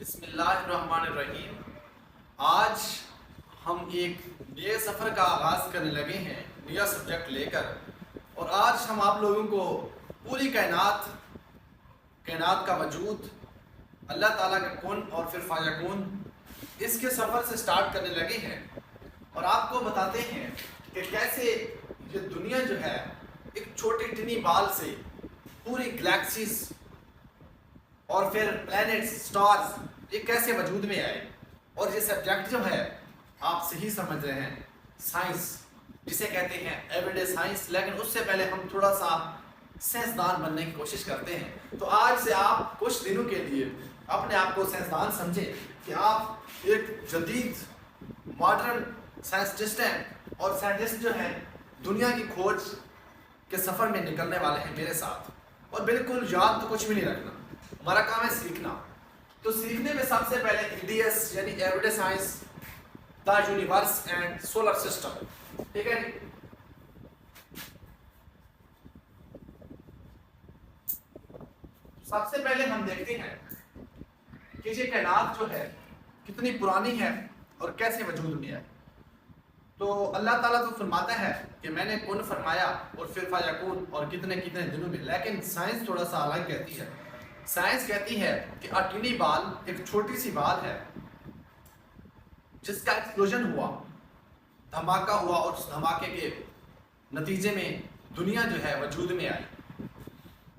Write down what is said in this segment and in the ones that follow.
बिस्मिल्लाहिर्रहमानिर्रहीम। आज हम एक नए सफ़र का आगाज़ करने लगे हैं, नया सब्जेक्ट लेकर। और आज हम आप लोगों को पूरी कायनात का वजूद, अल्लाह ताला का कौन और फिर फायकून, इसके सफ़र से स्टार्ट करने लगे हैं। और आपको बताते हैं कि कैसे ये दुनिया जो है एक छोटी टिनी बाल से पूरी गैलेक्सीज और फिर प्लैनेट्स, स्टार्स, ये कैसे वजूद में आए। और ये सब्जेक्ट जो है आप सही समझ रहे हैं, साइंस जिसे कहते हैं एवरीडे साइंस। लेकिन उससे पहले हम थोड़ा सा साइंसदान बनने की कोशिश करते हैं। तो आज से आप कुछ दिनों के लिए अपने आप को साइंसदान समझें कि आप एक जदीद मॉडर्न साइंटिस्ट हैं। और साइंटिस्ट जो हैं दुनिया की खोज के सफ़र में निकलने वाले हैं मेरे साथ। और बिल्कुल याद तो कुछ भी नहीं रखना, हमारा काम है सीखना। तो सीखने में सबसे पहले EDS यानी everyday science, the universe and solar system, ठीक है। सबसे पहले हम देखते हैं कि ये कायनात जो है कितनी पुरानी है और कैसे वजूद में है। तो अल्लाह ताला तो फरमाता है कि मैंने कुन फरमाया और फिर फायकून, और कितने कितने दिनों में। लेकिन साइंस थोड़ा सा अलग कहती है। साइंस कहती है कि अटीनी बाल एक छोटी सी बाल है जिसका एक्सप्लोजन हुआ, धमाका हुआ, और उस धमाके के नतीजे में दुनिया जो है वजूद में आई।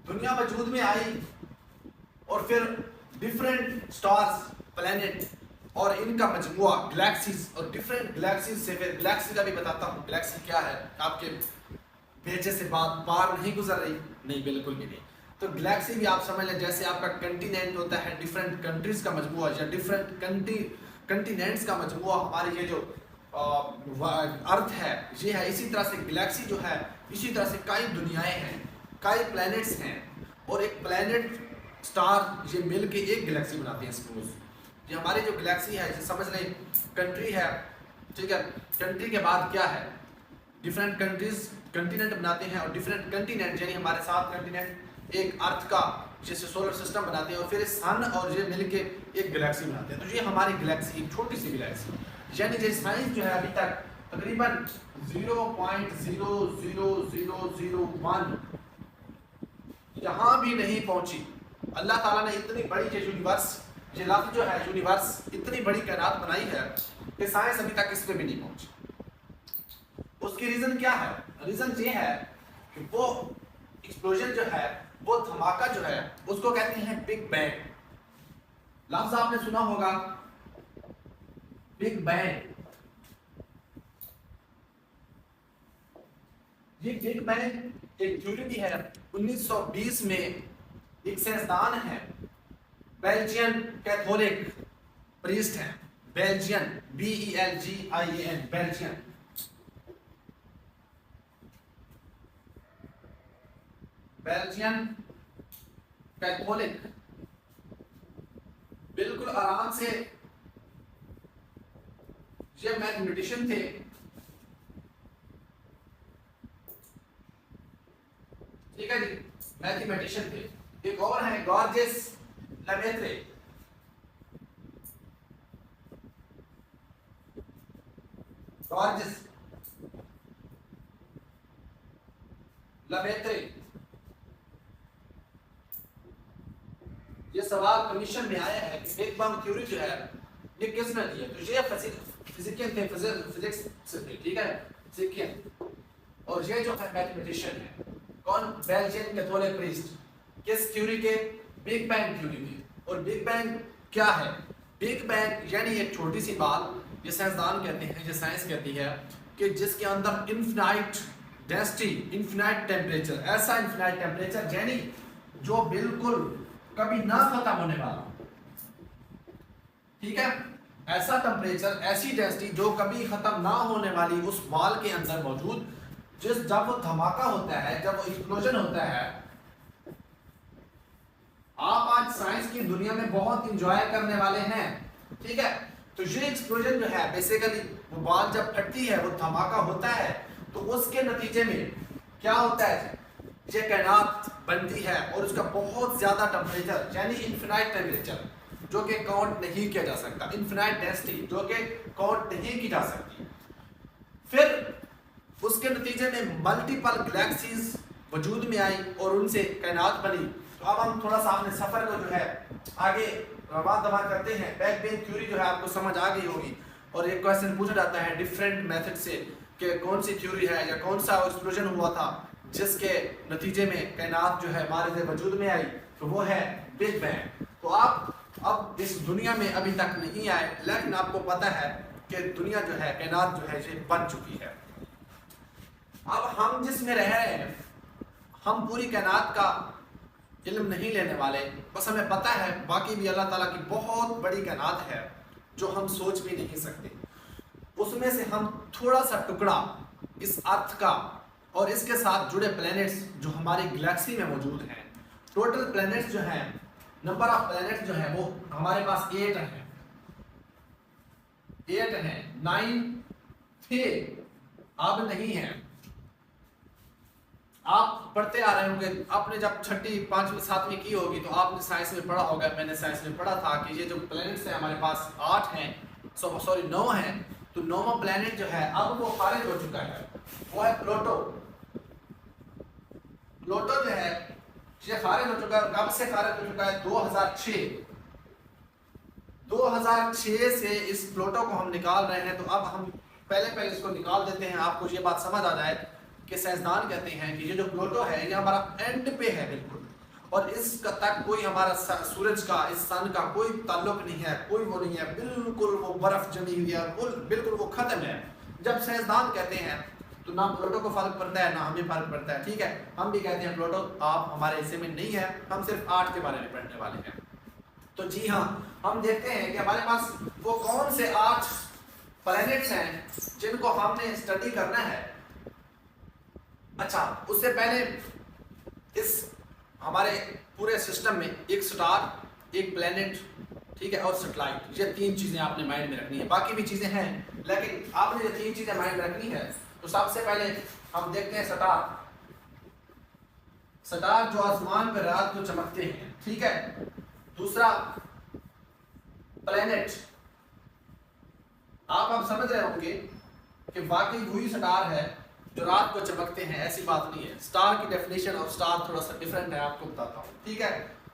दुनिया वजूद में आई और फिर डिफरेंट स्टार्स, प्लैनेट और इनका मजमुआ, गैलेक्सीज, और डिफरेंट गैलेक्सीज से फिर गैलेक्सी का भी बताता हूँ। गैलेक्सी क्या है, आपके भेजे से बात पार नहीं गुजर रही? नहीं, बिल्कुल भी नहीं। तो गैलेक्सी भी आप समझ लें जैसे आपका कंटिनेंट होता है, डिफरेंट कंट्रीज का मजमुआ या डिफरेंट कंटिनेंट्स का मजमुआ। हमारी ये जो अर्थ है ये है। इसी तरह से गैलेक्सी जो है, इसी तरह से कई दुनियाएं हैं, कई प्लैनेट्स हैं, और एक प्लैनेट स्टार ये मिल के एक गैलेक्सी बनाते हैं। सपोज ये हमारी जो गैलेक्सी है, जैसे समझ लें कंट्री है, ठीक है। कंट्री के बाद क्या है, डिफरेंट कंट्रीज कंटिनेंट बनाते हैं, और डिफरेंट कंटिनेंट यानी हमारे 7 कंटिनेंट एक अर्थ का जैसे सोलर सिस्टम बनाते हैं, और फिर सन और ये मिलके एक गैलेक्सी बनाते हैं। तो ये हमारी गैलेक्सी, एक छोटी सी गैलेक्सी, यानी जो साइंस जो है अभी तक तकरीबन 0.00001 यहाँ भी नहीं पहुंची। अल्लाह ताला ने इतनी बड़ी ये यूनिवर्स, ये लफ्ज़ जो है यूनिवर्स, इतनी बड़ी कायनात बनाई है कि साइंस अभी तक इस पे भी नहीं पहुंची। उसकी रीज़न क्या है? रीज़न ये है कि वो एक्सप्लोजन जो है, वो धमाका जो है, उसको कहते हैं बिग बैंग। लफ्ज आपने सुना होगा, बिग बैंग। ये बिग बैंग एक थ्योरी भी है। 1920 में एक साइंसदान है, बेल्जियन कैथोलिक प्रीस्ट है, Belgian, BELGIAN, Belgian. Belgian Catholic, बिल्कुल आराम से। ये मैथमेटिशियन थे, ठीक है जी, मैथमेटिशियन थे। एक और है गॉर्जेस लेमेत्रे, गॉर्जेस लेमेत्रे। ये सवाल कमीशन में आया है कि बिग बैंग थ्योरी जो है ये किसने दी है? तो ये फिजिशियन थे, फिजिक्स से थे, ठीक है, फिजिशियन। और ये जो है मैथमेटिशियन है, कौन? Belgian Catholic priest. किस थ्योरी के? बिग बैंग थ्योरी के। और बिग बैंग क्या है? बिग बैंग यानी एक छोटी सी बाल, ये साइंसदान कहते हैं, ये साइंस कहती है कि जिसके अंदर इन्फिनाइट डेंसिटी, इन्फिनाइट टेम्परेचर, ऐसा इन्फिनाइट टेम्परेचर यानी जो बिल्कुल कभी ना खत्म होने वाला, ठीक है, ऐसा टेम्परेचर, ऐसी डेंसिटी जो कभी खत्म ना होने वाली उस बाल के अंदर मौजूद। जब वो धमाका होता है, जब वो एक्सप्लोजन होता है, आप आज साइंस की दुनिया में बहुत इंजॉय करने वाले हैं, ठीक है। तो ये एक्सप्लोजन जो है बेसिकली वो बाल जब फटती है, वो धमाका होता है, तो उसके नतीजे में क्या होता है, ये कायनात बनती है। और उसका बहुत ज्यादा टेम्परेचर यानी इन्फिनाइट टेम्परेचर, जो कि काउंट नहीं किया जा सकता, इन्फिनाइट डेंसिटी जो कि काउंट नहीं की जा सकती। फिर उसके नतीजे में मल्टीपल गैलेक्सीज वजूद में आई और उनसे कायनात बनी। तो अब हम थोड़ा सा अपने सफर को जो है आगे रवा दवा करते हैं। बिग बैंग थ्योरी जो है आपको समझ आ गई होगी और एक क्वेश्चन पूछा जाता है डिफरेंट मेथड से कि कौन सी थ्योरी है या कौन सा एक्सप्लोजन हुआ था जिसके नतीजे में कायनात जो है हमारे वजूद में आई, तो वो है बिग बैंग। तो आप अब इस दुनिया में अभी तक नहीं आए, लेकिन आपको पता है कि दुनिया जो है कायनात जो है ये बन चुकी है। अब हम जिसमें रह रहे हैं, हम पूरी कायनात का इल्म नहीं लेने वाले, बस हमें पता है बाकी भी अल्लाह ताला की बहुत बड़ी कायनात है जो हम सोच भी नहीं सकते। उसमें से हम थोड़ा सा टुकड़ा इस अर्थ का और इसके साथ जुड़े प्लैनेट्स जो हमारी गैलेक्सी में मौजूद हैं, टोटल प्लैनेट्स जो हैं, नंबर ऑफ प्लैनेट्स जो है वो हमारे पास 8 हैं, 8 हैं, 9 थे, अब नहीं है। आप पढ़ते आ रहे होंगे, आपने जब छठी, पांचवी, सातवीं की होगी तो आपने साइंस में पढ़ा होगा, मैंने साइंस में पढ़ा था कि ये जो प्लैनेट्स हैं हमारे पास 8 हैं, 9 हैं। तो 9वां प्लैनेट जो है अब वो खारिज हो चुका है, वो है प्लूटो। प्लूटो जो है ये खारिज हो चुका है। कब से खारिज हो चुका है? 2006 से इस प्लूटो को हम निकाल रहे हैं। तो अब हम पहले इसको निकाल देते हैं, आपको ये बात समझ आ जाए कि साइंसदान कहते हैं कि ये जो प्लूटो है ये हमारा एंड पे है बिल्कुल, और इसका तक कोई हमारा सूरज का, इस सन का कोई ताल्लुक नहीं है, कोई वो नहीं है, बिल्कुल वो बर्फ जमी हुई है, बिल्कुल वो खत्म है। जब साइंसदान कहते हैं तो ना प्लूटो को फर्क पड़ता है ना हमें फर्क पड़ता है, ठीक है। हम भी कहते हैं प्लूटो आप हमारे हिस्से में नहीं है, हम सिर्फ 8 के बारे में पढ़ने वाले हैं। तो जी हाँ, हम देखते हैं कि हमारे पास वो कौन से 8 प्लैनेट्स हैं जिनको हमने स्टडी करना है। अच्छा, उससे पहले इस हमारे पूरे सिस्टम में एक स्टार, एक प्लैनेट, ठीक है, और सैटेलाइट, ये 3 चीजें आपने माइंड में रखनी है। बाकी भी चीजें हैं लेकिन आपने ये 3 चीजें माइंड में रखनी है। तो सबसे पहले हम देखते हैं स्टार। स्टार जो आसमान पर रात को चमकते हैं, ठीक है। दूसरा प्लैनेट, आप अब समझ रहे होंगे कि वाकई वही स्टार है जो रात को चमकते हैं, ऐसी बात नहीं है। स्टार की डेफिनेशन और स्टार थोड़ा सा डिफरेंट है, आपको बताता हूं, ठीक है।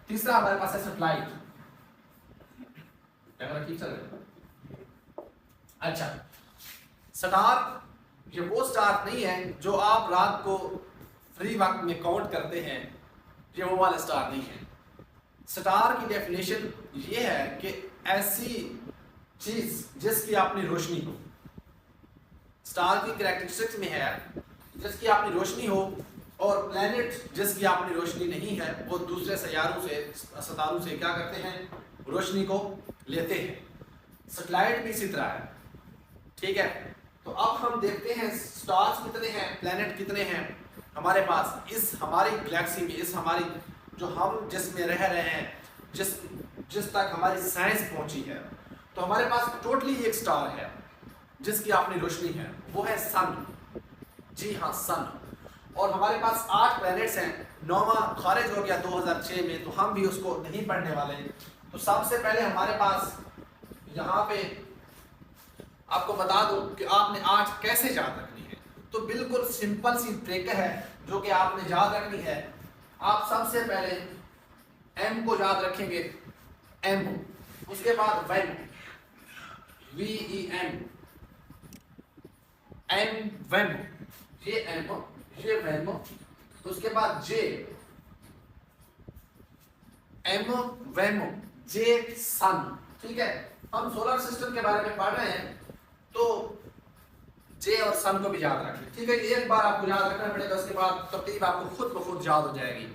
तीसरा हमारे पास है सैटेलाइट। कैमरा ठीक चल रहा है? अच्छा, स्टार ये वो स्टार नहीं है जो आप रात को फ्री वक्त में काउंट करते हैं, ये वो वाला स्टार नहीं है। स्टार की डेफिनेशन ये है कि ऐसी चीज जिसकी अपनी रोशनी हो। स्टार की कैरेक्टरिस्टिक्स में है जिसकी अपनी रोशनी हो, और प्लैनेट जिसकी अपनी रोशनी नहीं है वो दूसरे सैयारों से, सितारों से क्या करते हैं? रोशनी को लेते हैं। सैटेलाइट भी इसी तरह है, ठीक है। तो अब हम देखते हैं स्टार्स कितने हैं, प्लैनेट कितने हैं हमारे पास इस हमारी गैलेक्सी में, इस हमारी जो हम जिसमें रह रहे हैं, जिस तक हमारी साइंस पहुंची है। तो हमारे पास टोटली एक स्टार है जिसकी अपनी रोशनी है, वो है सन। जी हाँ, सन। और हमारे पास 8 प्लैनेट्स हैं। 9वां खारिज हो गया 2006 में, तो हम भी उसको नहीं पढ़ने वाले। तो सबसे पहले हमारे पास यहाँ पे आपको बता दूं कि आपने 8 कैसे याद रखनी है। तो बिल्कुल सिंपल सी ट्रिक है जो कि आपने याद रखनी है। आप सबसे पहले एम को याद रखेंगे, एम, उसके बाद वेम, VEM, एम वेम, ये एम, ये वेम, उसके बाद जे, एम वेम, जे सन, ठीक है। हम सोलर सिस्टम के बारे में पढ़ रहे हैं तो जे और सन को भी याद रखें, ठीक है। एक बार आपको याद रखना पड़ेगा, उसके बाद तरतीब आपको खुद ब खुद याद हो जाएगी।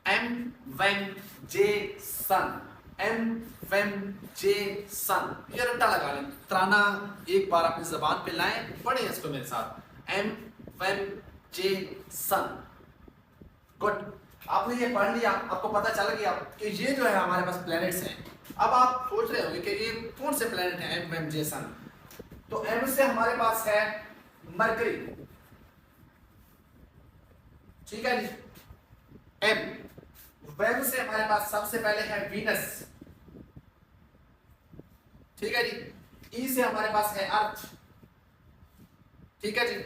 एम वेम जे सन, एम वेम जे सन, ये रट्टा लगा लें, तराना एक बार अपनी जबान पे लाएं, पढ़ें इसको मेरे साथ। एम वेम जे सन, गुड। आपने ये पढ़ लिया, आपको पता चल गया कि ये जो है हमारे पास प्लैनेट्स हैं। अब आप सोच रहे होंगे कि ये कौन से प्लैनेट हैं एम वेम जे सन। तो एम से हमारे पास है मरकरी, ठीक है जी। एम वेम से हमारे पास सबसे पहले है वीनस, ठीक है जी। ई से हमारे पास है अर्थ, ठीक है जी।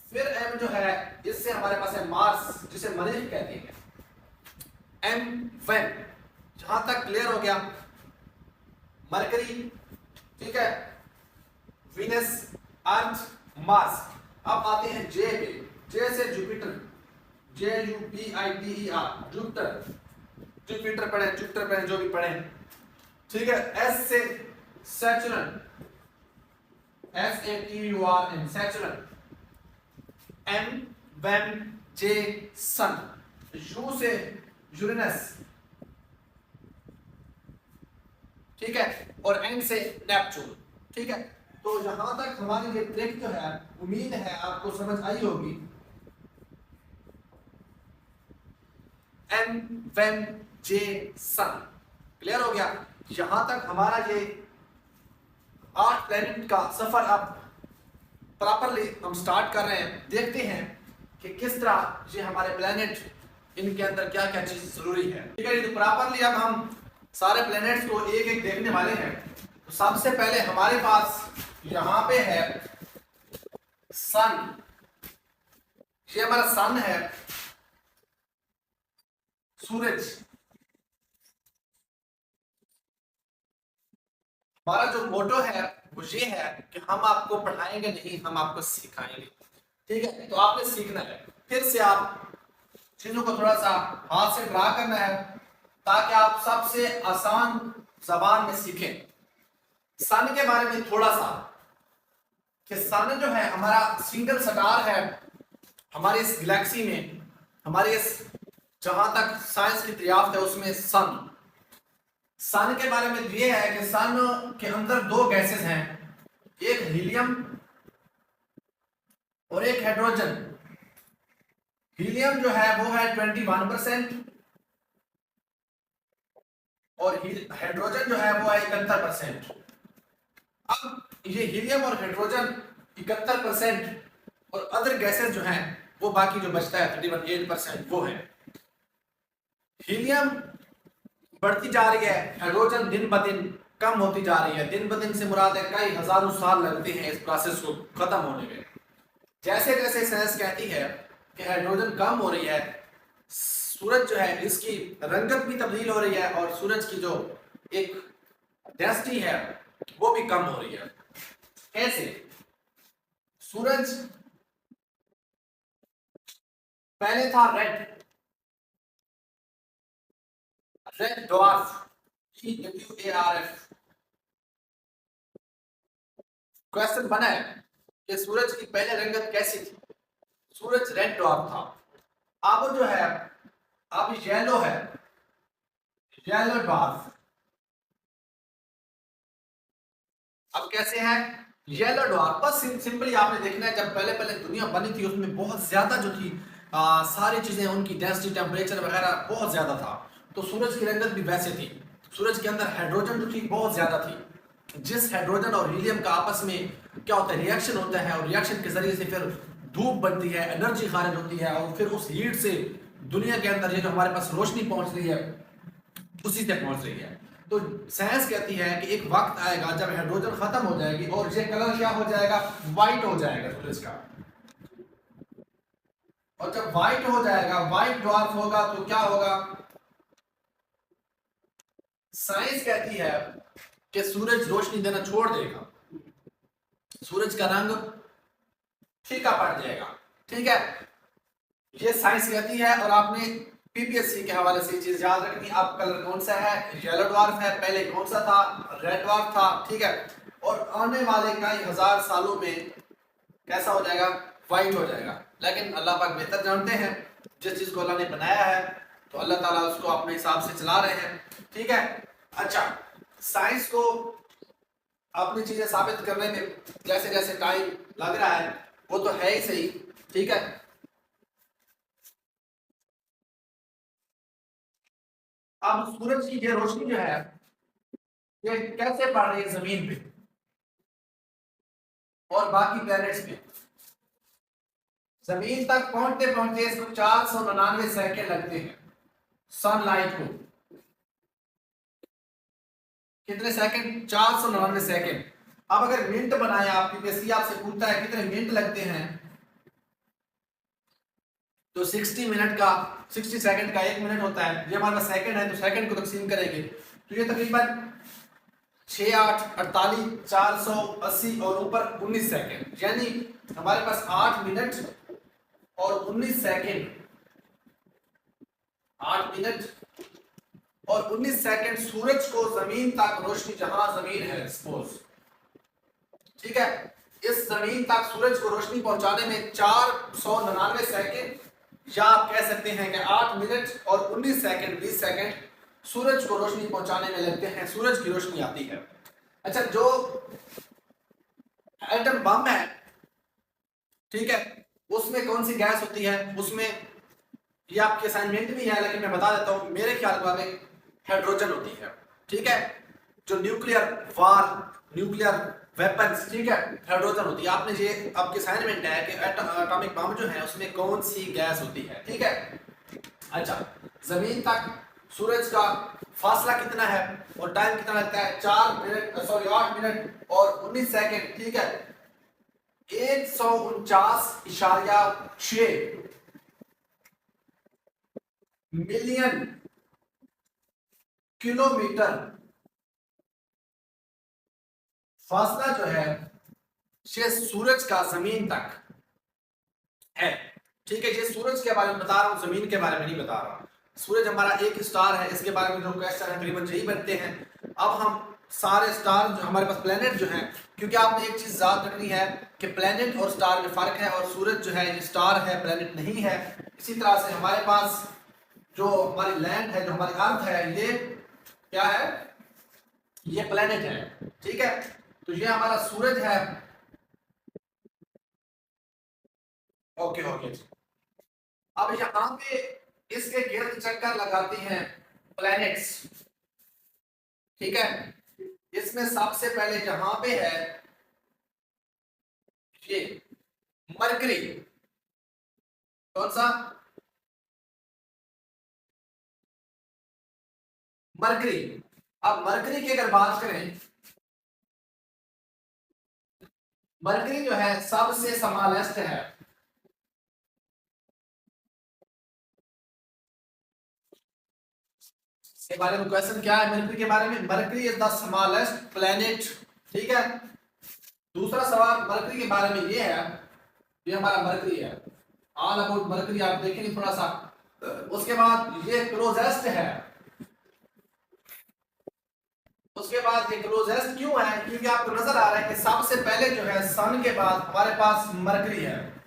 फिर एम जो है, इससे हमारे पास है मार्स, जिसे मरीख कहते हैं। एम वेन, जहां तक क्लियर हो गया। मरकरी, ठीक है, वीनस, अर्थ, मार्स। अब आते हैं जे पे। जे से जुपिटर, JUPITER, जुपिटर। जुपिटर पढ़े, जुपिटर पढ़े, जो भी पढ़े, ठीक है। एस से सैचुरन, SATURN, सैचुरन। एम वेन, जे सन। यू से यूरेनस, ठीक है, और एन से नेपच्यून, ठीक है। तो यहां तक हमारी ये ट्रिक जो है, उम्मीद है आपको समझ आई होगी। एन वेन जे सन, क्लियर हो गया। यहां तक हमारा ये 8 प्लेनेट का सफर अब प्रॉपरली हम स्टार्ट कर रहे हैं। देखते हैं कि किस तरह ये हमारे प्लेनेट, इनके अंदर क्या क्या चीज जरूरी है, ठीक है। तो प्रॉपरली अब हम सारे प्लेनेट्स को एक एक देखने वाले हैं। तो सबसे पहले हमारे पास यहां पे है सन, ये हमारा सन है, सूरज। हमारा जो मोटो है वो ये है कि हम आपको पढ़ाएंगे नहीं, हम आपको सिखाएंगे, ठीक है। तो आपने सीखना है। फिर से आप चीजों को थोड़ा सा हाथ से ड्रा करना है, ताकि आप सबसे आसान जबान में सीखें। सन के बारे में थोड़ा सा, कि सन जो है हमारा सिंगल स्टार है हमारे इस गैलेक्सी में, हमारे इस जहां तक साइंस की दरियाफ्त है उसमें सन के बारे में ये है कि सन के अंदर 2 गैसेस हैं, एक हीलियम और एक हाइड्रोजन। हीलियम जो है वो है 21% और हाइड्रोजन जो है वो है 71%। अब ये हीलियम और हाइड्रोजन 71% और अदर गैसेस जो हैं वो बाकी जो बचता है 38% वो है। हीलियम बढ़ती जा रही है, हाइड्रोजन दिन ब दिन कम होती जा रही है। दिन ब दिन से मुराद है कई हजारों साल लगते हैं इस प्रोसेस को खत्म होने में। जैसे जैसे साइंस कहती है कि हाइड्रोजन कम हो रही है, सूरज जो है इसकी रंगत भी तब्दील हो रही है और सूरज की जो एक डेंसिटी है वो भी कम हो रही है। कैसे? सूरज पहले था रेड ड्वार्फ, GWARF। क्वेश्चन बना है कि सूरज की पहले रंगत कैसी थी? सूरज रेड ड्वार्फ था। अब जो है अब येलो है, येलो ड्वार्फ। अब कैसे है? Yellow dwarf. बस सिंपली आपने देखना है, जब पहले पहले दुनिया बनी थी उसमें बहुत ज्यादा जो थी सारी चीजें, उनकी डेंसिटी, टेम्परेचर वगैरह बहुत ज्यादा था। तो सूरज की रंगत भी वैसे थी। सूरज के अंदर हाइड्रोजन जो थी बहुत ज्यादा थी। जिस हाइड्रोजन और हीलियम का आपस में क्या होता है, रिएक्शन होता है, और रिएक्शन के जरिए से फिर धूप बनती है, एनर्जी खारिज होती है, और फिर उस हीट से दुनिया के अंदर ये जो हमारे पास रोशनी पहुंच रही है उसी से पहुंच रही है। तो साइंस कहती है कि एक वक्त आएगा जब हाइड्रोजन खत्म हो जाएगी और ये कलर क्या हो जाएगा? व्हाइट हो जाएगा सूरज का। और जब व्हाइट हो जाएगा, व्हाइट ड्वार्फ होगा, तो क्या होगा? साइंस कहती है कि सूरज रोशनी देना छोड़ देगा, सूरज का रंग फीका पड़ जाएगा, ठीक है। ये साइंस कहती है। और आपने PPSC के हवाले से चीज याद रखनी। अब कलर कौन सा है? येलो ड्वार्फ है। पहले कौन सा था? रेड ड्वार्फ था, ठीक है। और आने वाले कई हजार सालों में कैसा हो जाएगा? व्हाइट हो जाएगा। लेकिन अल्लाह पाक बेहतर जानते हैं, जिस चीज को अल्लाह ने बनाया है तो अल्लाह ताला उसको अपने हिसाब से चला रहे हैं, ठीक है। अच्छा, साइंस को अपनी चीजें साबित करने में जैसे जैसे टाइम लग रहा है वो तो है ही सही, ठीक है। अब सूरज की ये रोशनी जो है ये कैसे पड़ रही है जमीन पे और बाकी प्लैनेट्स पे? जमीन तक पहुंचते पहुंचते इसको 499 सेकंड लगते हैं सनलाइट को। कितने सेकंड? 499 सेकंड। अब अगर मिनट बनाए आप, यूपीएससी आपसे पूछता है कितने मिनट लगते हैं, तो 60 मिनट का 60 सेकंड का 1 मिनट होता है। ये हमारे पास सेकंड है तो सेकंड को तकसीम करेंगे तो ये तकरीबन 6 8 48 480 और ऊपर 19 सेकंड, यानी हमारे पास 8 मिनट और 19 सेकंड, 8 मिनट और 19 सेकंड सूरज को जमीन तक रोशनी, जहां जमीन है सपोज, ठीक है, इस जमीन तक सूरज को रोशनी पहुंचाने में 499 सेकंड, या आप कह सकते हैं कि 8 मिनट और 19 सेकंड 20 सेकंड सूरज को रोशनी पहुंचाने में लगते हैं, सूरज की रोशनी आती है। अच्छा, जो एटम बम है, ठीक है, उसमें कौन सी गैस होती है? उसमें, ये आपके असाइनमेंट भी है लेकिन मैं बता देता हूं, मेरे ख्याल में हाइड्रोजन होती है, ठीक है। जो न्यूक्लियर वार, न्यूक्लियर वेपन्स, ठीक है, हाइड्रोजन होती है। आपने ये आपके असाइनमेंट है कि एटॉमिक बम जो है उसमें कौन सी गैस होती है, ठीक है। अच्छा, जमीन तक सूरज का फासला कितना है और टाइम कितना लगता है? 8 मिनट और 19 सेकंड, ठीक है। 149.6 मिलियन किलोमीटर फासला जो है ये सूरज का जमीन तक है, ठीक है। ये सूरज के बारे में बता रहा हूं, जमीन के बारे में नहीं बता रहा। सूरज हमारा एक स्टार है, इसके बारे में जो क्वेश्चन है तकरीबन यही बनते हैं। अब हम सारे स्टार जो हमारे पास प्लेनेट जो हैं, क्योंकि आपने एक चीज याद रखनी है कि प्लेनेट और स्टार में फर्क है, और सूरज जो है ये स्टार है, प्लेनेट नहीं है। इसी तरह से हमारे पास जो हमारी लैंड है, जो हमारी अर्थ है, ये क्या है? ये प्लेनेट है, ठीक है। तो ये हमारा सूरज है। Okay okay. अब यहां पे इसके गिर्द चक्कर लगाते हैं प्लैनेट्स, ठीक है। इसमें सबसे पहले जहां पे है ये मरकरी, कौन सा? मरकरी। अब मरकरी की अगर बात करें, मरकरी जो है सबसे स्मॉलेस्ट है, के बारे में क्वेश्चन क्या है मरकरी के बारे में? Mercury is the smallest planet, ठीक है। दूसरा सवाल मरकरी के बारे में ये है, ये हमारा मरकरी है, ऑल अबाउट मरकरी आप देखेंगे थोड़ा सा। उसके बाद ये क्लोजेस्ट है, उसके बाद ये क्लोजेस्ट क्यों है? क्योंकि आपको नजर आ रहा है कि सबसे पहले जो है सन के बाद हमारे पास मरकरी है,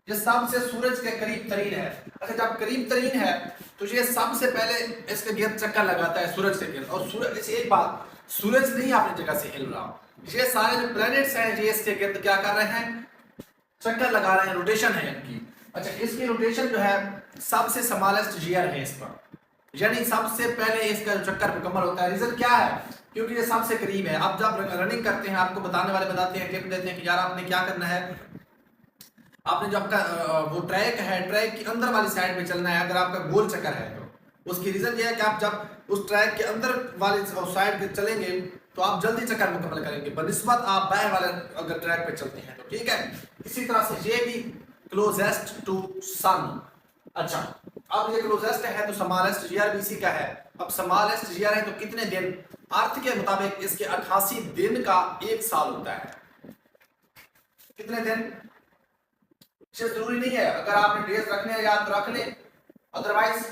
ये सबसे सूरज के करीब तरीन है। अच्छा, जब करीब तरीन है तो ये सबसे पहले इसके गिर्द चक्कर लगाता है सूरज के गिर्द, और सूरज, एक बात, सूरज नहीं अपनी जगह से हिल रहा, ये सारे जो प्लैनेट्स हैं ये इसके गिर्द क्या कर रहे हैं? चक्कर लगा रहे हैं, रोटेशन है इनकी। अच्छा, इसकी रोटेशन जो है सबसे स्मॉलेस्ट ईयर है इस पर, यानी सबसे पहले इसका चक्कर मुकम्मल होता है। रीजन क्या है? क्योंकि ये सबसे करीब है। अब जब रनिंग करते हैं, आपको बताने वाले बताते हैं, टिप देते हैं कि यार आपने क्या करना है, आपने जो आपका वो ट्रैक है, ट्रैक की अंदर वाली साइड में चलना है। अगर आपका गोल चक्कर है तो उसकी रीजन ये है कि आप जब उस ट्रैक के अंदर वाली साइड पे चलेंगे तो आप जल्दी चक्कर मुकम्मल करेंगे बनिस्बत आप बाएं वाले अगर ट्रैक पे चलते हैं तो, ठीक है। इसी तरह से ये भी क्लोजेस्ट टू सन। अच्छा, अब ये क्लोजेस्ट है तो स्मॉलेस्ट ईयर भी इसी का है। अब स्मॉलेस्ट ईयर है तो कितने दिन? अर्थ के मुताबिक इसके 88 दिन का एक साल होता है। कितने दिन? जरूरी नहीं है, अगर आपने डेज रखने हैं याद तो रख ले, अदरवाइज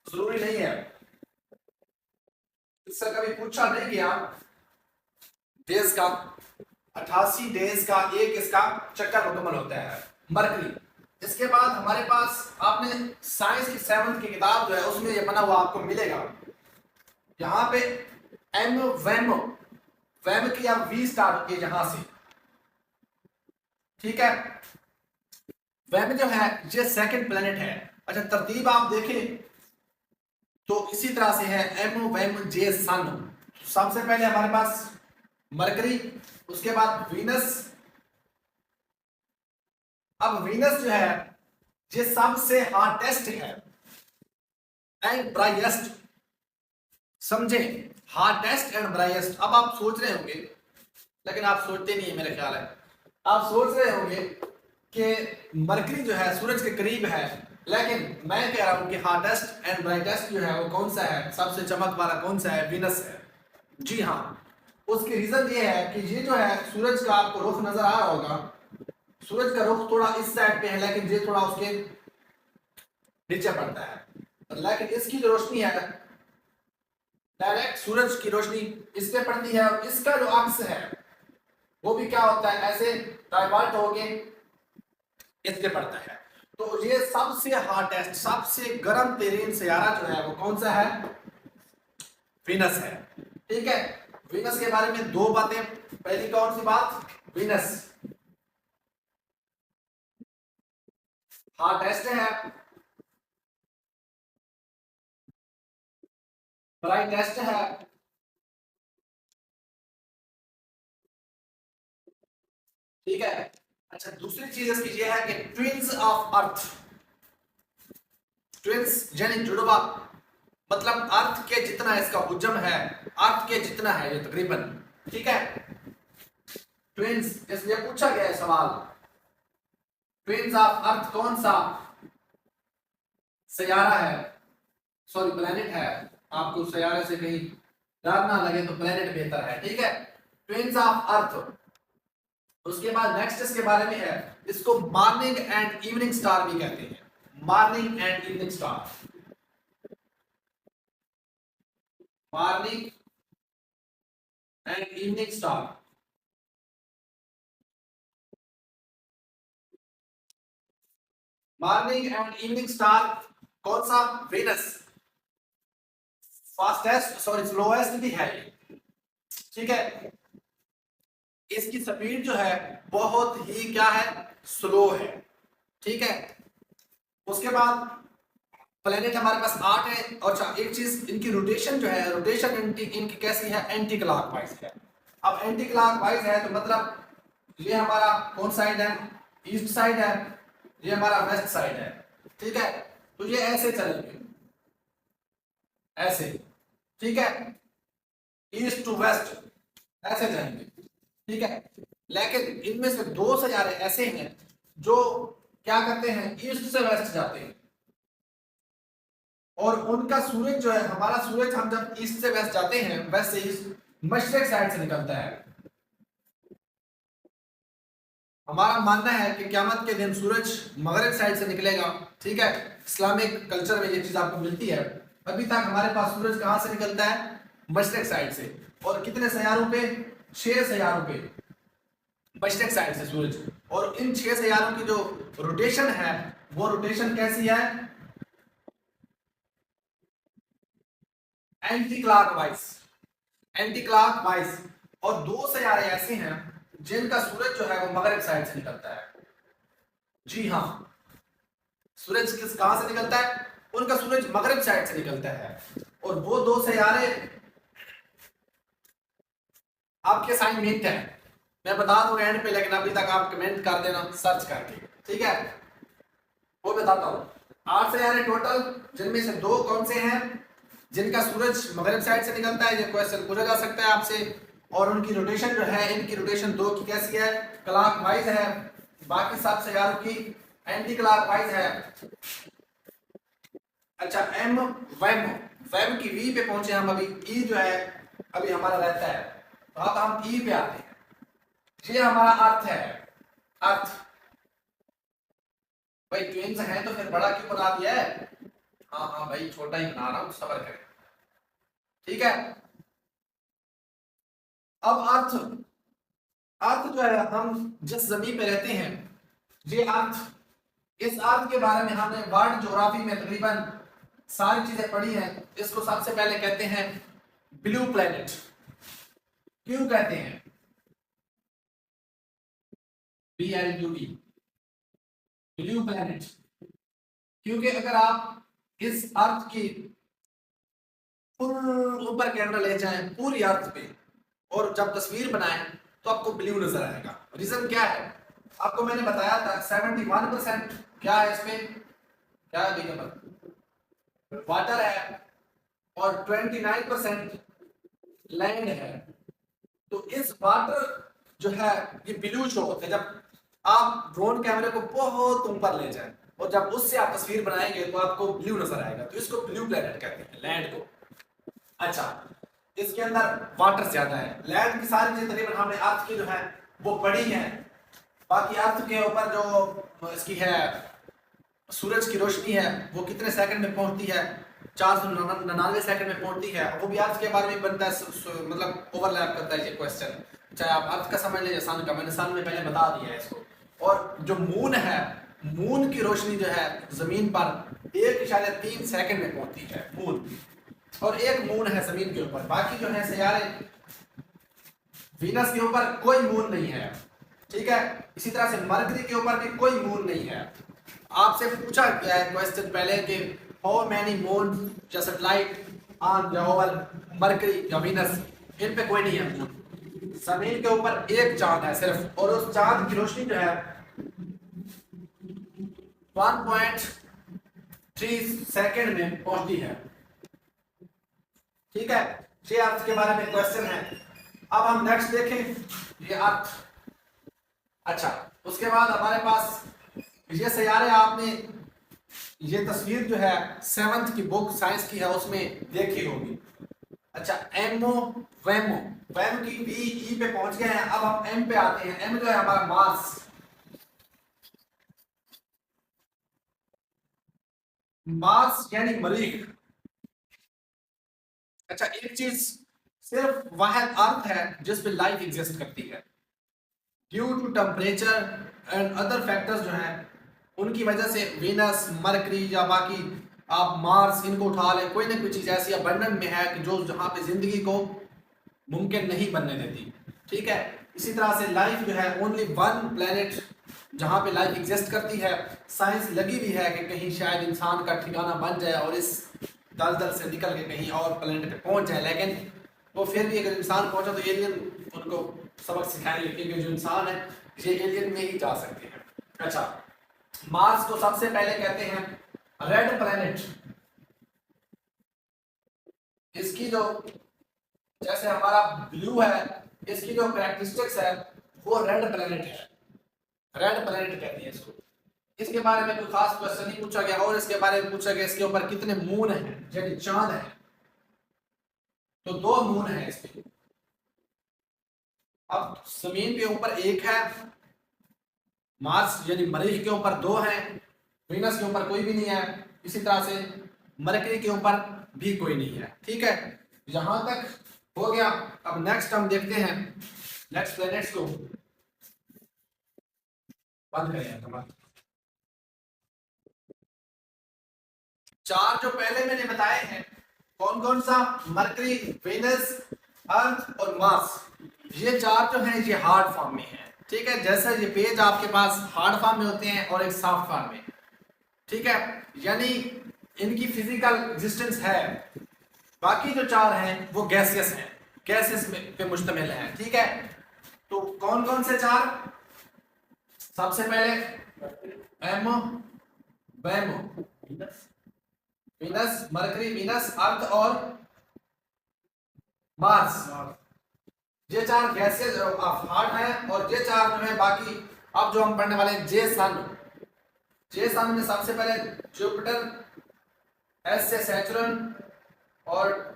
जरूरी नहीं है। इससे कभी पूछा नहीं गया डेज का, 88 डेज का एक इसका चक्कर मुकम्मल होता है मरकरी। इसके बाद हमारे पास, आपने साइंस की 7th की किताब जो है उसमें ये बना हुआ आपको मिलेगा, यहां पे एम वैम, वैम की आप वी स्टार्ट होती है यहां से, ठीक है। वैम जो है ये सेकंड प्लेनेट है। अच्छा, तरतीब आप देखें तो इसी तरह से है, एम वैम जे सन। सबसे पहले हमारे पास मरकरी, उसके बाद वीनस। अब वीनस जो है ये सबसे हार्टेस्ट है एंड ब्राइटेस्ट, समझें, हार्डेस्ट एंड ब्राइटेस्ट। अब आप सोच रहे होंगे, लेकिन आप सोचते नहीं है मेरे ख्याल है, आप सोच रहे होंगे कि मरकरी जो है सूरज के करीब है, लेकिन मैं कह रहा हूं कि हार्डेस्ट एंड ब्राइटेस्ट जो है वो कौन सा है, सबसे चमक वाला कौन सा है, वीनस है। जी हाँ, उसकी रीजन ये है कि ये जो है सूरज का आपको रुख नजर आ रहा होगा, सूरज का रुख थोड़ा इस साइड पे है, लेकिन ये थोड़ा उसके नीचे पड़ता है, लेकिन इसकी जो रोशनी है डायरेक्ट सूरज की रोशनी इस पे पड़ती है, और इसका जो अक्स है वो भी क्या होता है, ऐसे डाइवर्ट होके इस पे पड़ता है। तो ये सबसे हॉटेस्ट, सबसे गर्म तरीन सियारा जो है वो कौन सा है, वीनस है। ठीक है, वीनस के बारे में दो बातें। पहली कौन सी बात, वीनस हॉटेस्ट है, ब्राइटेस्ट है, ठीक है। अच्छा, दूसरी चीज इसकी ये है कि ट्विंस ऑफ अर्थ, ट्विंस यानी जुड़वा, मतलब अर्थ के जितना इसका हुजम है, अर्थ के जितना है ये तकरीबन, ठीक है। ट्विंस, इसलिए पूछा गया है सवाल, ट्विंस ऑफ अर्थ कौन सा सयारा है, सॉरी प्लेनेट है, आपको सयारे से कहीं डर ना लगे तो प्लेनेट बेहतर है, ठीक है। Twins of earth. उसके बाद नेक्स्ट इसके बारे में है, इसको मॉर्निंग एंड इवनिंग स्टार भी कहते हैं, morning and evening star, morning and evening star. Morning and evening star कौन सा, वीनस। फास्टेस्ट सॉरी स्लोएस्ट भी है, ठीक है। इसकी स्पीड जो है बहुत ही क्या है, स्लो है, ठीक है। उसके बाद प्लेनेट हमारे पास 8 है। और अच्छा, एक चीज, इनकी रोटेशन जो है, रोटेशन इनकी कैसी है, एंटी क्लॉकवाइज है। अब एंटी क्लॉकवाइज है तो मतलब ये हमारा कौन साइड है, ईस्ट साइड है, ये हमारा वेस्ट साइड है, ठीक है। तो ये ऐसे चलेंगे, ऐसे, ठीक है, ईस्ट टू वेस्ट ऐसे जाएंगे, ठीक है। लेकिन इनमें से दो सैयारे ऐसे हैं जो क्या करते हैं, ईस्ट से वेस्ट जाते हैं, और उनका सूरज जो है, हमारा सूरज हम जब ईस्ट से वेस्ट जाते हैं, वेस्ट से ईस्ट, मशरिक साइड से निकलता है। हमारा मानना है कि क़यामत के दिन सूरज मगरिब साइड से निकलेगा, ठीक है। इस्लामिक कल्चर में ये चीज आपको मिलती है। अभी तक हमारे पास सूरज कहां से निकलता है, मशरिक साइड से। और कितने सैयारों पे, 6 सैयारों पे मशरिक साइड से सूरज। और इन 6 सैयारों की जो रोटेशन है वो रोटेशन कैसी है, एंटी क्लॉकवाइज, एंटी क्लॉकवाइज। और 2 सैयारे ऐसे हैं जिनका सूरज जो है वो मगरिब साइड से निकलता है। जी हाँ, सूरज किस कहां से निकलता है, उनका सूरज मगरिब साइड से निकलता है। और वो 2 सैयारे आपके असाइनमेंट है, मैं बता दूंगा एंड पे, लेकिन अभी तक आप कमेंट कर देना सर्च करके, ठीक है। वो बताता हूँ, 8 सैयारे टोटल, जिनमें से 2 कौन से हैं, जिनका सूरज मगरिब साइड से निकलता है, ये क्वेश्चन पूछा जा सकता है आपसे। और उनकी रोटेशन जो है, इनकी रोटेशन 2 की कैसी है, क्लॉकवाइज है। बाकी 7 सैयारों की एंटी क्लॉकवाइज है। अच्छा, एम वेम, वेम की वी पे पहुंचे हम अभी, ई जो है अभी हमारा रहता है, तो अब हम ई पे आते हैं। ये हमारा अर्थ है, अर्थ। भाई ट्विंस है तो फिर बड़ा क्यों बना दिया है, हाँ हाँ भाई छोटा ही बना रहा हूं, सबर करें, ठीक है। अब अर्थ, अर्थ जो है, हम जिस जमीन पे रहते हैं, ये अर्थ, इस अर्थ के बारे में हमने वर्ल्ड ज्योग्राफी में तकरीबन सारी चीजें पढ़ी हैं। इसको सबसे पहले कहते हैं ब्लू प्लेनेट। क्यों कहते हैं, BLUE, ब्लू प्लेनेट, क्योंकि अगर आप इस अर्थ की फुल ऊपर कैमरा ले जाएं पूरी अर्थ पे, और जब तस्वीर बनाएं तो आपको ब्लू नजर आएगा। रीजन क्या है, आपको मैंने बताया था 71% क्या है इसमें, क्या है, वाटर है, और 29% लैंड है। तो इस वाटर जो है ये ब्लू शो होते हैं जब आप ड्रोन कैमरे को बहुत ऊपर ले जाएं और जब उससे आप तस्वीर बनाएंगे तो आपको ब्लू नजर आएगा, तो इसको ब्लू प्लेनेट कहते हैं, लैंड को। अच्छा, इसके अंदर वाटर ज्यादा है। लैंड की सारी चीजें तकरीबन हमने अर्थ की जो है वो पढ़ी है। बाकी अर्थ के ऊपर जो इसकी है सूरज की रोशनी है वो कितने सेकंड में पहुंचती है, 499 सेकंड में पहुंचती है, वो भी अर्थ के बारे में बनता है, मतलब ओवरलैप करता है ये क्वेश्चन, चाहे आप अर्थ का समझ लीजिए सन का, मैंने सन में पहले बता दिया है इसको। और जो मून है, मून की रोशनी जो है जमीन पर 1.3 सेकंड में पहुंचती है मून, और एक मून है जमीन के ऊपर। बाकी जो है सियारे, वीनस के ऊपर कोई मून नहीं है, ठीक है। इसी तरह से मरकरी के ऊपर भी कोई मून नहीं है। आपसे पूछा गया है क्वेश्चन पहले कि हाउ मैनी मून या सैटेलाइट ऑन या ओवर मरकरी या वीनस, इन पे कोई नहीं है मून। जमीन के ऊपर एक चांद है सिर्फ, और उस चांद की रोशनी जो है 1.3 सेकंड में पहुंचती है, ठीक है। ये अर्थ के बारे में क्वेश्चन है। अब हम नेक्स्ट देखें ये अर्थ। अच्छा, उसके बाद हमारे पास ये सियारे, आपने ये तस्वीर जो है 7th की बुक साइंस की है उसमें देखी होगी। अच्छा, एमओ वेमो, वेम की वी ई पे पहुंच गए हैं। अब हम एम पे आते हैं। एम जो है हमारा मार्स, मार्स यानी मरीख। अच्छा, एक चीज सिर्फ वाहिद अर्थ है जिस पे लाइफ एग्जिस्ट करती है। Due to temperature and other factors जो हैं उनकी वजह से वीनस, मरकरी या बाकी आप मार्स, इनको उठा लें, कोई ना कोई चीज़ ऐसी अबंडेंट में है कि जो जहाँ पे ज़िंदगी को मुमकिन नहीं बनने देती, ठीक है। इसी तरह से लाइफ जो है ओनली वन प्लेनेट जहाँ पे लाइफ एग्जिस्ट करती है। साइंस लगी भी है कि कहीं शायद इंसान का ठिकाना बन जाए और इस दलदल से निकल के कहीं और प्लेनेट पे पहुंच जाए, लेकिन वो फिर भी अगर इंसान पहुंचा तो एलियन उनको सबक सिखाने लगे कि जो इंसान है ये एलियन में ही जा सकते हैं। अच्छा, मार्स को सबसे पहले कहते हैं रेड प्लेनेट। इसकी जो, जैसे हमारा ब्लू है, इसकी जो कैरेक्टरिस्टिक्स है वो रेड प्लेनेट है, रेड प्लेनेट कहते हैं इसको। इसके बारे में कोई खास क्वेश्चन नहीं पूछा गया, और इसके बारे में पूछा गया इसके ऊपर कितने मून हैं, यानी चांद है, तो 2 मून है इसके। अब जमीन के ऊपर एक है, मार्स यानी मरीख के ऊपर 2 हैं, वीनस के ऊपर कोई भी नहीं है, इसी तरह से मरकरी के ऊपर भी कोई नहीं है, ठीक है। यहां तक हो गया। अब नेक्स्ट हम देखते हैं नेक्स्ट प्लैनेट्स को। बंद करें। 4 जो पहले मैंने बताए हैं, कौन कौन सा, मरकरी, वीनस, अर्थ और मार्स, ये 4 जो हैं ये हार्ड फॉर्म में है, ठीक है। जैसे ये पेज आपके पास हार्ड फॉर्म में होते हैं और एक सॉफ्ट फॉर्म में, ठीक है, यानी इनकी फिजिकल एग्जिस्टेंस है। बाकी जो 4 हैं वो गैसियस हैं, गैसेस पे मुश्तमिल हैं, ठीक है। तो कौन कौन से 4, सबसे पहले एमो वेमो, वीनस, मरकरी, वीनस, अर्थ और मार्स, ये 4 गैसेस हार्ड हैं, और ये 4 जो है बाकी। अब जो हम पढ़ने वाले हैं जे सन, जे सन में सबसे पहले जुपिटर, एस से सैटर्न, और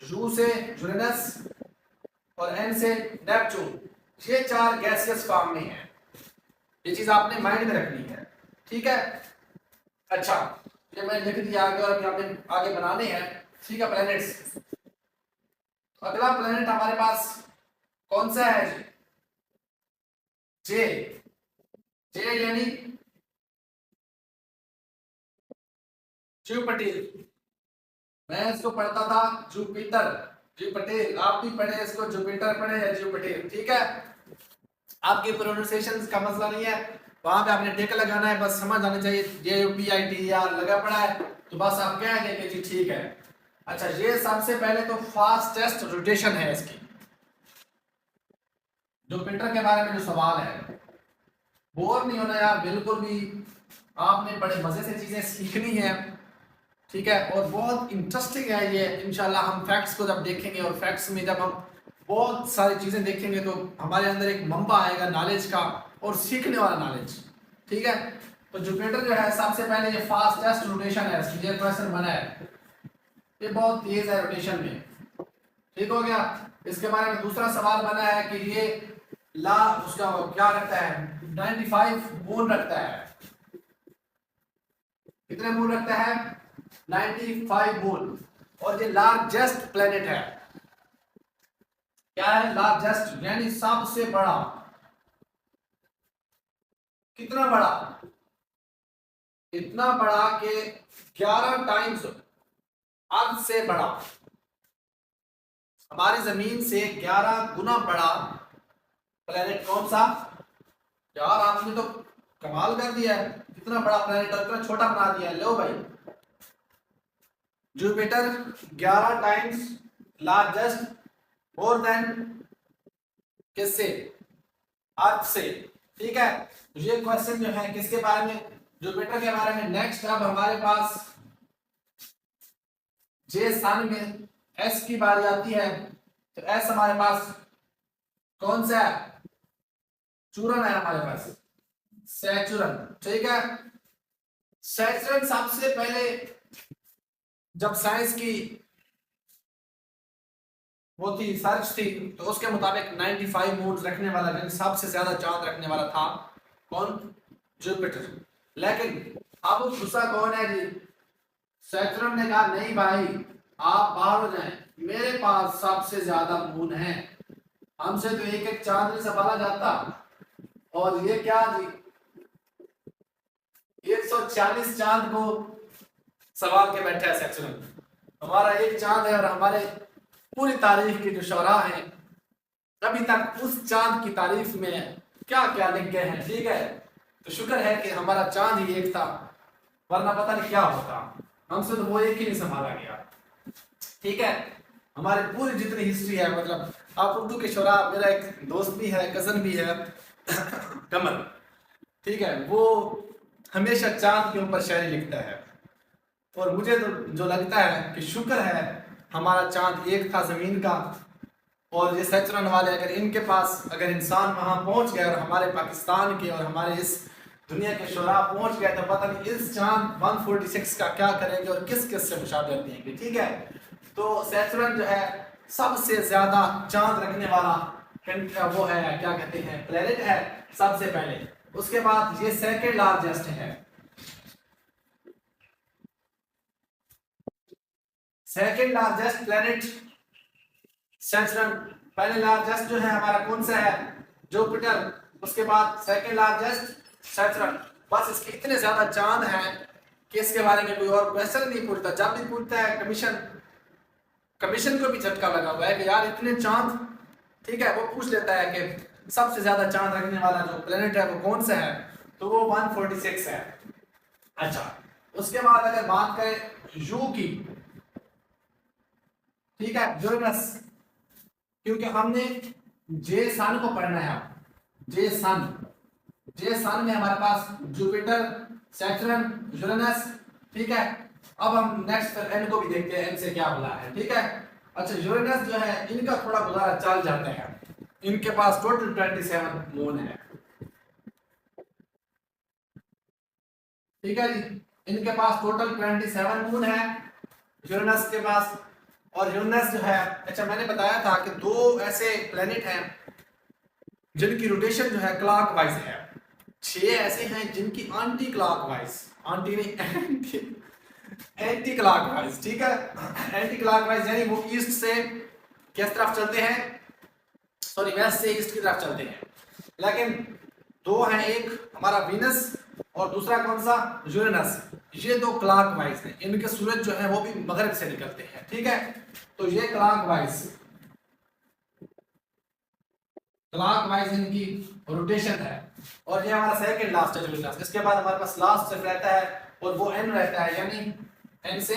यू से यूरेनस, और एन से नेपच्यून, ये 4 गैसियस फॉर्म में हैं। ये चीज आपने माइंड में रखनी है, ठीक है। अच्छा, ये मैंने लिख दिया आगे, और अभी आपने आगे बनाने हैं, ठीक है, प्लैनेट्स। अगला प्लैनेट हमारे पास कौन सा है, जे, जे यानी जुपिटर। मैं इसको पढ़ता था जुपिटर, जुपिटर, आप भी पढ़े इसको जुपिटर पढ़े या जुपिटर, ठीक है। आपके प्रोनाउंसिएशन का मसला नहीं है, वहां पे आपने टिक लगाना है, बस समझ आनी चाहिए। JUPITER लगा पड़ा है तो बस आप कह दें कि जी ठीक है। अच्छा, ये सबसे पहले तो फास्टेस्ट रोटेशन है इसकी। जुपिटर के बारे में जो सवाल है, बोर नहीं होना यार बिल्कुल भी, आपने बड़े मजे से चीजें सीखनी है, ठीक है, और बहुत इंटरेस्टिंग है ये। इंशाल्लाह हम फैक्ट्स को जब देखेंगे और फैक्ट्स में जब हम बहुत सारी चीज़ें देखेंगे तो हमारे अंदर एक मंबा आएगा नॉलेज का और सीखने वाला नॉलेज। ठीक है, तो जुपिटर जो है सबसे पहले ये फास्टेस्ट रोटेशन है, ये क्वेश्चन बना है, ये बहुत तेज है रोटेशन में। ठीक हो गया। इसके बारे में दूसरा सवाल बना है कि ये ला उसका क्या रखता है, 95 मून रखता है। कितने मून रखता है, 95 मून। और ये लार्जेस्ट प्लेनेट है। क्या है, लार्जेस्ट यानी सबसे बड़ा। कितना बड़ा, इतना बड़ा कि 11 टाइम्स अर्थ से बड़ा, हमारी जमीन से 11 गुना बड़ा प्लेनेट कौन सा। यार आपने तो कमाल कर दिया है, इतना बड़ा प्लेनेट और इतना छोटा बना दिया। लो भाई, Jupiter 11 times largest, more than किससे, अर्थ से। ठीक है, ये क्वेश्चन जो है किसके बारे में, जुपिटर के बारे में। नेक्स्ट अब हमारे पास जे सन में एस की बारी आती है, तो एस हमारे पास कौन सा है, चूरन है हमारे पास, सैचुरन। ठीक है, सैचुरन सबसे पहले जब साइंस की वो थी सर्च थी तो उसके मुताबिक 95 मून्स रखने वाला, यानी सबसे ज्यादा चांद रखने वाला था कौन, जुपिटर। लेकिन अब गुस्सा कौन है जी, सैचुरन ने कहा नहीं भाई आप बाहर हो जाएं, मेरे पास सबसे ज्यादा मून है, हमसे तो एक एक चांद नहीं संभाला जाता। और ये क्या जी, 140 चांद को सवाल के बैठे है सैचुरन। हमारा एक चांद है और हमारे पूरी तारीख के जो शोरा हैं अभी तक उस चांद की तारीफ में क्या क्या लिख गए हैं। ठीक है, तो शुक्र है कि हमारा चांद ही एक था, वरना पता नहीं क्या होता, हमसे तो वो एक ही नहीं संभाला गया। ठीक है, हमारी पूरी जितनी हिस्ट्री है, मतलब आप उर्दू के शोरा, मेरा एक दोस्त भी है, कजन भी है कमल, ठीक है, वो हमेशा चांद के ऊपर शायरी लिखता है। और मुझे तो जो लगता है कि शुक्र है हमारा चांद एक था जमीन का, और ये सैचुरन वाले अगर इनके पास, अगर इंसान वहां पहुंच गए और हमारे पाकिस्तान के और हमारे इस दुनिया के शोरा पहुंच गए, तो पता नहीं इस चांद 146 का क्या करेंगे और किस किस से मुशावरत देंगे। ठीक है, तो सैचुरन जो है सबसे ज्यादा चांद रखने वाला वो है, क्या कहते हैं, प्लेनेट है सबसे पहले। उसके बाद ये सेकंड लार्जेस्ट है, सेकंड लार्जेस्ट प्लेनेट सैचुरन। पहले लार्जेस्ट जो है हमारा कौन सा है, जुपिटर। उसके बाद सेकंड लार्जेस्ट सैचुरन। बस इसके इतने ज्यादा चांद हैं कि इसके बारे में कोई और क्वेश्चन नहीं पूछता। जब भी पूछता है कमीशन को भी झटका लगा हुआ है कि यार इतने चांद, ठीक है, वो पूछ लेता है कि सबसे ज्यादा चांद रखने वाला जो प्लेनेट है वो कौन सा है, तो वो 146 है। अच्छा, उसके बाद अगर बात करें यू की, ठीक है, यूरेनस, क्योंकि हमने जे सन को पढ़ना है। जे सन में हमारे पास जुपिटर, सैटर्न, यूरेनस। ठीक है, अब हम नेक्स्ट एन को भी देखते हैं, एन से क्या बोला है। ठीक है, अच्छा, यूरेनस जो है इनका थोड़ा गुजारा चल जाता है, इनके पास टोटल 27 मून है। ठीक है जी, इनके पास टोटल 27 मून है यूरेनस के पास। और यूरेनस जो है, अच्छा मैंने बताया था कि दो ऐसे प्लेनेट हैं जिनकी रोटेशन जो है क्लॉकवाइज है, 6 ऐसे हैं जिनकी एंटी क्लॉकवाइज, एंटी नहीं एंटी क्लॉकवाइज, ठीक है, एंटी क्लॉकवाइज यानी वो ईस्ट से किस तरफ चलते हैं, सॉरी वेस्ट से ईस्ट की तरफ चलते हैं। लेकिन दो हैं, एक हमारा वीनस और दूसरा कौन सा, यूरेनस। ये दो क्लॉकवाइज हैं, इनके सूरज जो है वो भी मगरब से निकलते हैं। ठीक है, तो ये क्लॉकवाइज इनकी रोटेशन है। और ये हमारा सेकंड लास्ट है यूरेनस। इसके बाद हमारे पास लास्ट से रहता है और वो एन रहता है, यानी एन से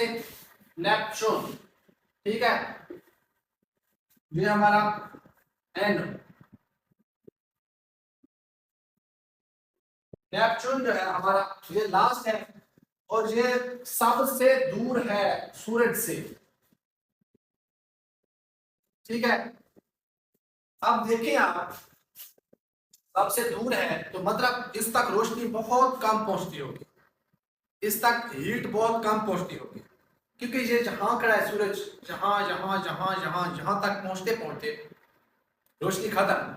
नेपच्यून। ठीक है, ये हमारा एन, नेपच्यून जो है हमारा ये लास्ट है। और ये सबसे दूर है सूरज से। ठीक है, अब देखिए आप, सबसे दूर है तो मतलब इस तक रोशनी बहुत कम पहुंचती होगी, इस तक हीट बहुत कम पहुंचती होगी, क्योंकि ये जहां खड़ा है सूरज, जहां जहां जहां जहां जहां तक पहुंचते पहुंचते रोशनी खत्म,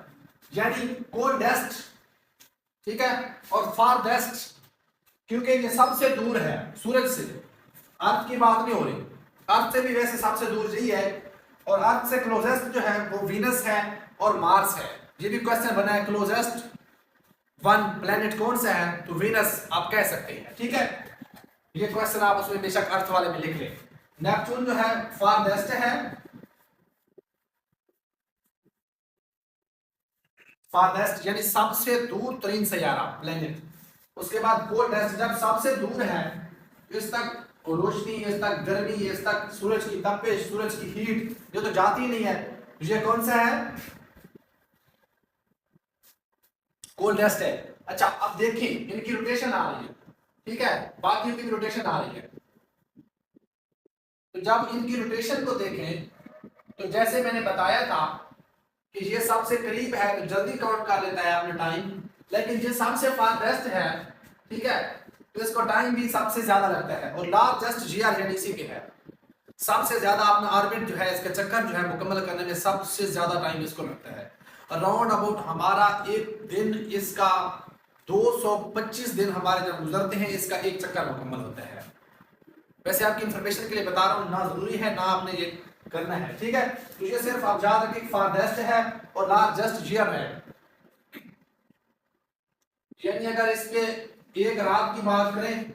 यानी कोल्डेस्ट, ठीक है, और फारदेस्ट, क्योंकि ये सबसे दूर है सूरज से। अर्थ की बात नहीं हो रही, अर्थ से भी वैसे सबसे दूर यही है, और अर्थ से क्लोजेस्ट जो है वो वीनस है और मार्स है। ये भी क्वेश्चन बना है, क्लोजेस्ट वन प्लेनेट कौन सा है, तो वीनस आप कह सकते हैं। ठीक है, ये क्वेश्चन आप उसमें बेशक अर्थ वाले में लिख लें। नेपच्यून जो है फारदेस्ट है, फारदेस्ट यानी सबसे दूर तरीन सैयारा प्लेनेट। उसके बाद कोल्डेस्ट, जब सबसे दूर है, इस तक रोशनी, इस तक गर्मी, इस तक सूरज की तपिश, सूरज की हीट जो तो जाती ही नहीं है, ये कौन सा है, कोल्डेस्ट है। अच्छा, अब देखिए इनकी रोटेशन आ रही है, ठीक है, बाकी की रोटेशन आ रही है। तो जब इनकी रोटेशन को देखें तो जैसे मैंने बताया था कि ये सबसे करीब है तो जल्दी काउंट कर लेता है अपना टाइम, लेकिन ये सबसे फारदेस्ट है, ठीक है, तो इसको टाइम भी सबसे ज्यादा लगता है, और लार्जेस्ट जीआर यानी इसी के है। सबसे ज्यादा अपना ऑर्बिट जो है, इसका चक्कर जो है मुकम्मल करने में सबसे ज्यादा टाइम इसको लगता है। अराउंड अबाउट हमारा एक दिन, इसका 225 दिन हमारे जब गुजरते हैं, इसका एक चक्कर मुकम्मल होता है। वैसे आपकी इंफॉर्मेशन के लिए बता रहा हूँ, ना जरूरी है ना आपने ये करना है, ठीक है। तो ये सिर्फ आप याद रखिए, फारदेस्ट है और लार्जेस्ट जीआर है। यानी अगर इसके एक रात की बात करें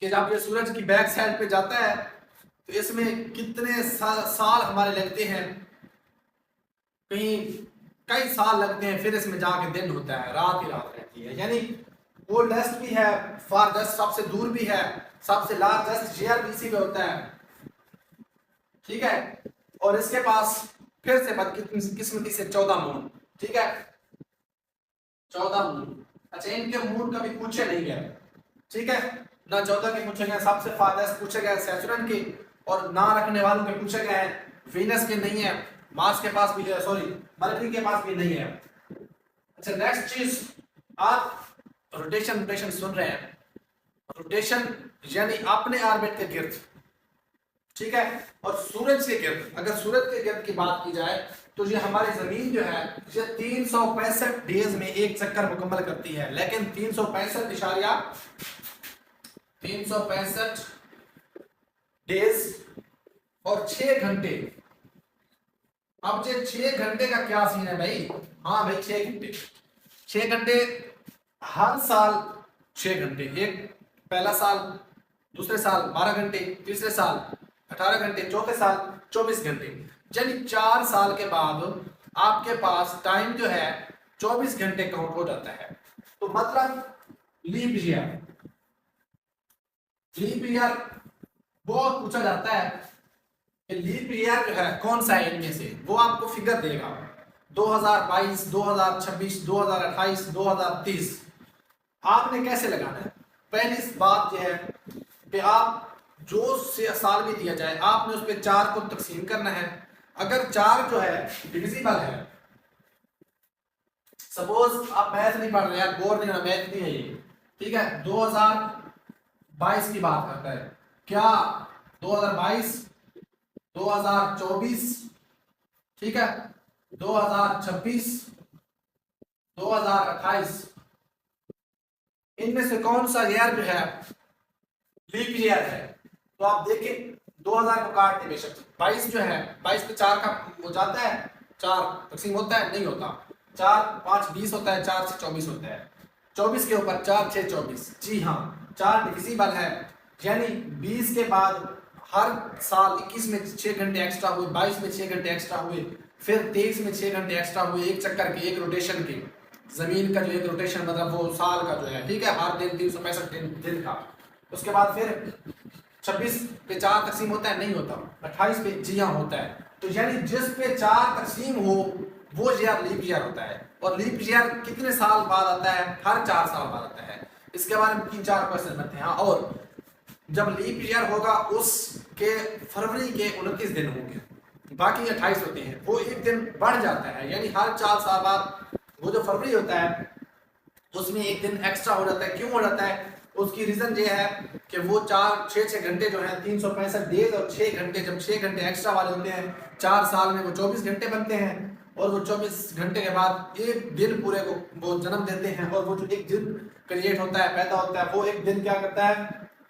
कि जब ये सूरज की बैक साइड पे जाता है तो इसमें कितने साल हमारे लगते हैं, कहीं कई साल लगते हैं, फिर इसमें जाके दिन होता है, रात ही रात रहती है। यानी कोल्डेस्ट भी है, फारदेस्ट सबसे दूर भी है, सबसे लार्जेस्ट जीआर भी इसी में होता है, ठीक है। और इसके पास फिर से बदकिस्मती से 14 मून, ठीक है, 14 मून। अच्छा, इनके मून कभी पूछे नहीं गए, ठीक है, ना 14 के पूछे गए, सबसे फारदेस्ट पूछे गए सैटर्न के, और ना रखने वालों के पूछे गए हैं, वीनस के नहीं है, मार्स के पास भी है, सॉरी मरकरी के पास भी नहीं है। अच्छा, नेक्स्ट चीज, आप रोटेशन सुन रहे हैं, रोटेशन यानी अपने ऑर्बिट के गिर्द, ठीक है, और सूरज के गिर्द। अगर सूरज के गिर्द की बात की जाए तो ये हमारी जमीन जो है ये 365 डेज में एक चक्कर मुकम्मल करती है, लेकिन 365 डेज और 6 घंटे। अब ये 6 घंटे का क्या सीन है भाई, हाँ भाई 6 घंटे हर साल 6 घंटे, एक पहला साल, दूसरे साल 12 घंटे, तीसरे साल 18 घंटे, चौथे साल 24 घंटे, यानी 4 साल के बाद आपके पास टाइम जो है 24 घंटे काउंट हो जाता है। तो मतलब लीप ईयर, लीप ईयर बहुत पूछा जाता है कि लीप ईयर जो है कौन सा है इनमें से, वो आपको फिगर देगा 2022, 2026, 2028, 2030। आपने कैसे लगाना है, पहली बात यह है कि आप जो से साल भी दिया जाए आपने उस पर 4 को तकसीम करना है। अगर 4 जो है डिविजिबल है, सपोज आप मैथ नहीं पढ़ रहे यार, बोर नहीं होना, मैथ नहीं है ये, ठीक है, 2022 की बात करता है, क्या 2022, 2024, ठीक है, 2026, 2028, इनमें से कौन सा ईयर जो है लीप ईयर है। तो आप देखिए 2000 को काट दे, बेशक 22 जो है, 22 पे 4 का हो जाता है, 4 तकसीम होता है, नहीं होता, 4 5 20 होता है, 4 से 24 होता है, 24 के ऊपर 4 6 24, जी हाँ 4 डिविजिबल है, यानी 20 के बाद हर साल 21 में 6 घंटे एक्स्ट्रा हुए, 22 में 6 घंटे एक्स्ट्रा हुए, फिर 23 में 6 घंटे एक्स्ट्रा हुए, एक चक्कर के, एक रोटेशन के, जमीन का जो एक रोटेशन मतलब वो साल का जो है, ठीक है, हर दिन 365 दिन का। उसके बाद फिर 26 पे 4 तकसीम होता है, नहीं होता, 28 पे जी हाँ होता है। तो यानी जिस पे 4 तकसीम हो वो ईयर लीप ईयर होता है। और लीप ईयर कितने साल बाद आता है? हर 4 साल बाद आता है। इसके बारे में 3-4 क्वेश्चन बनते हैं। और जब लीप ईयर होगा उसके फरवरी के 29 दिन होंगे, बाकी 28 होते हैं, वो एक दिन बढ़ जाता है, यानी हर 4 साल बाद वो जो फरवरी होता है उसमें एक दिन एक्स्ट्रा हो जाता है। क्यों हो जाता है? उसकी रीजन ये है कि वो 6 घंटे जो है 365 डेज और 6 घंटे, जब 6 घंटे एक्स्ट्रा वाले होते हैं 4 साल में वो 24 घंटे बनते हैं। और वो 24 घंटे के बाद एक दिन पूरे को वो जन्म देते हैं। और वो जो एक दिन क्रिएट होता है, पैदा होता है, वो एक दिन क्या करता है?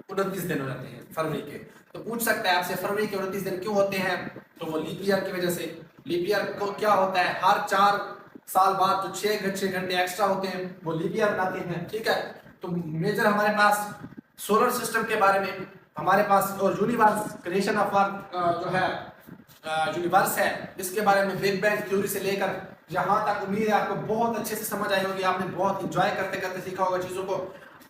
29 दिन हो जाते हैं फरवरी के। तो पूछ सकता है आपसे फरवरी के 29 दिन क्यों होते हैं? तो वो लीप ईयर की वजह से। लीप ईयर को क्या होता है? हर 4 साल बाद जो 6 घंटे एक्स्ट्रा होते हैं वो लीप ईयर बनाते हैं। ठीक है, तो मेजर हमारे पास सोलर सिस्टम के बारे में हमारे पास, और यूनिवर्स क्रिएशन ऑफ जो है यूनिवर्स है, इसके बारे में बिग बैंग थ्योरी से लेकर यहाँ तक उम्मीद है आपको बहुत अच्छे से समझ आई होगी। आपने बहुत इंजॉय करते करते सीखा होगा चीज़ों को।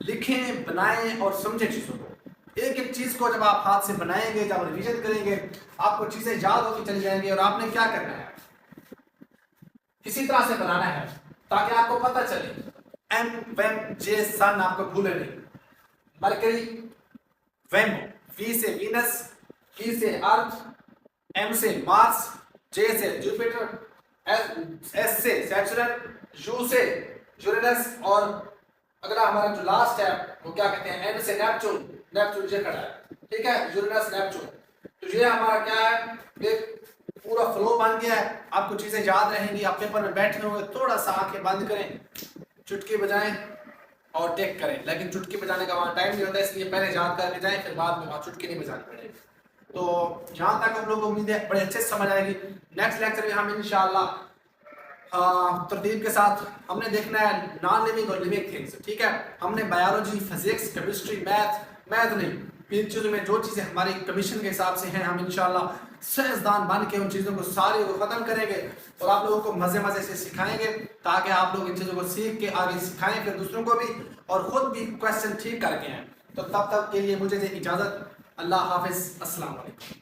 लिखें, बनाएं और समझें चीज़ों को। एक एक चीज़ को जब आप हाथ से बनाएंगे, जब रिविजन करेंगे, आपको चीज़ें याद होती चली जाएंगी। और आपने क्या करना है? इसी तरह से बनाना है ताकि आपको पता चले। एम वेम जे सन आपको भूले नहीं। मरकरी, वेम, वी से वीनस, ई से अर्थ, एम से मार्स, जे से जुपिटर, एस से सैटर्न, यू से यूरेनस, और अगला हमारा जो लास्ट है वो क्या कहते हैं? एन से नेपच्यून। नेपच्यून ये खड़ा है, ठीक है, यूरेनस नेपच्यून। तो ये हमारा क्या है? एक पूरा फ्लो बन गया है। आपको चीजें याद रहेंगी। आप पेपर में बैठे होंगे, थोड़ा सा आंखें बंद करें, चुटकी बजाएं और टेक करें। लेकिन चुटकी बजाने का वहाँ टाइम नहीं होता, इसलिए पहले याद करके जाएं, फिर बाद में वहाँ चुटकी नहीं बजानी पड़ेगी। तो जहाँ तक हम लोग को उम्मीद है बड़े अच्छे से समझ आएगी। नेक्स्ट लेक्चर में हम इंशाल्लाह तरतीब के साथ हमने देखना है नॉन लिविंग और लिविंग थिंग्स। ठीक है, हमने बायोलॉजी, फिजिक्स, केमिस्ट्री, मैथ नहीं, इन चीज़ों में जो चीज़ें हमारी कमीशन के हिसाब से हैं, हम इंशाल्लाह साइंसदान बन के उन चीज़ों को सारी को ख़त्म करेंगे और आप लोगों को मज़े मज़े से सिखाएंगे, ताकि आप लोग इन चीज़ों को सीख के आगे सिखाएं फिर दूसरों को भी, और ख़ुद भी क्वेश्चन ठीक करके आएँ। तो तब तक के लिए मुझे इजाज़त। अल्लाह हाफिज़, अस्सलाम वालेकुम।